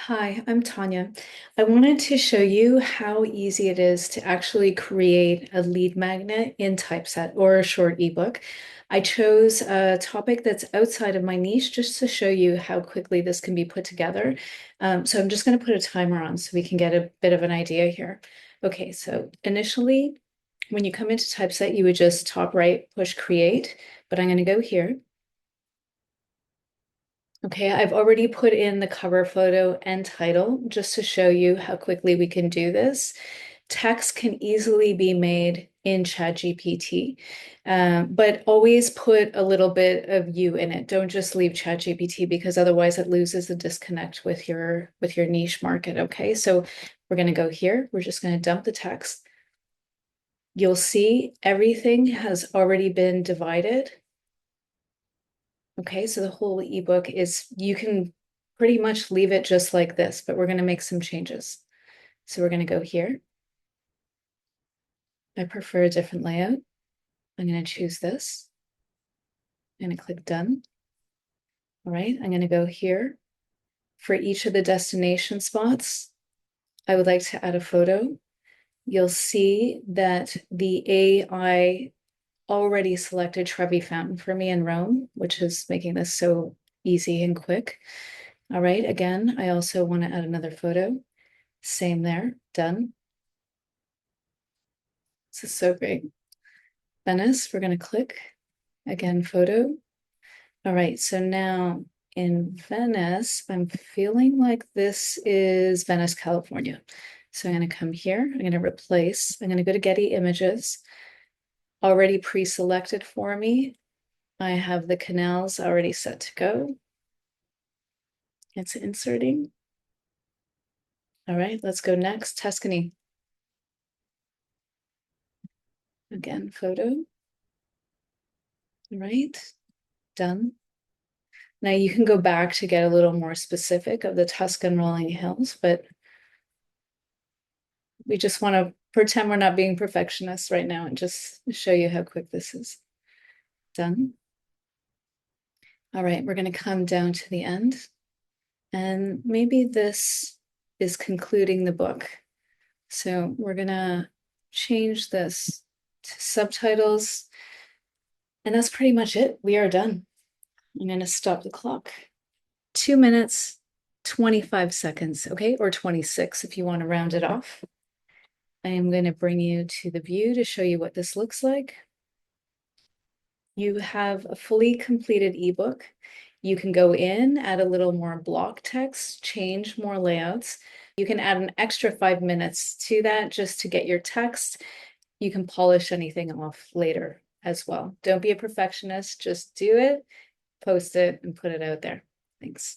Hi, I'm Tanya. I wanted to show you how easy it is to actually create a lead magnet in Typeset or a short ebook. I chose a topic that's outside of my niche just to show you how quickly this can be put together. So I'm just going to put a timer on so we can get a bit of an idea here. Okay, so initially, when you come into Typeset, you would just top right push create, but I'm going to go here. Okay, I've already put in the cover photo and title just to show you how quickly we can do this. Text can easily be made in ChatGPT, but always put a little bit of you in it. Don't just leave ChatGPT because otherwise it loses the disconnect with your niche market. Okay, so we're going to go here. We're just going to dump the text. You'll see everything has already been divided. Okay, so the whole ebook is, you can pretty much leave it just like this, but we're going to make some changes. So we're going to go here. I prefer a different layout. I'm going to choose this. I'm going to click done. All right, I'm going to go here. For each of the destination spots, I would like to add a photo. You'll see that the AI already selected Trevi Fountain for me in Rome, which is making this so easy and quick. All right, again, I also want to add another photo. Same there, done. This is so great. Venice, we're going to click. Again, photo. All right, so now in Venice, I'm feeling like this is Venice, California. So I'm going to come here. I'm going to replace. I'm going to go to Getty Images. Already pre-selected for me. I have the canals already set to go. It's inserting. All right, let's go next. Tuscany. Again, photo. All right, done. Now you can go back to get a little more specific of the Tuscan rolling hills, but we just want to pretend we're not being perfectionists right now and just show you how quick this is. Done. All right, we're going to come down to the end. And maybe this is concluding the book. So we're going to change this to subtitles. And that's pretty much it. We are done. I'm going to stop the clock. 2 minutes, 25 seconds, okay? Or 26 if you want to round it off. I am going to bring you to the view to show you what this looks like. You have a fully completed ebook. You can go in, add a little more block text, change more layouts. You can add an extra 5 minutes to that just to get your text. You can polish anything off later as well. Don't be a perfectionist, just do it, post it, and put it out there. Thanks.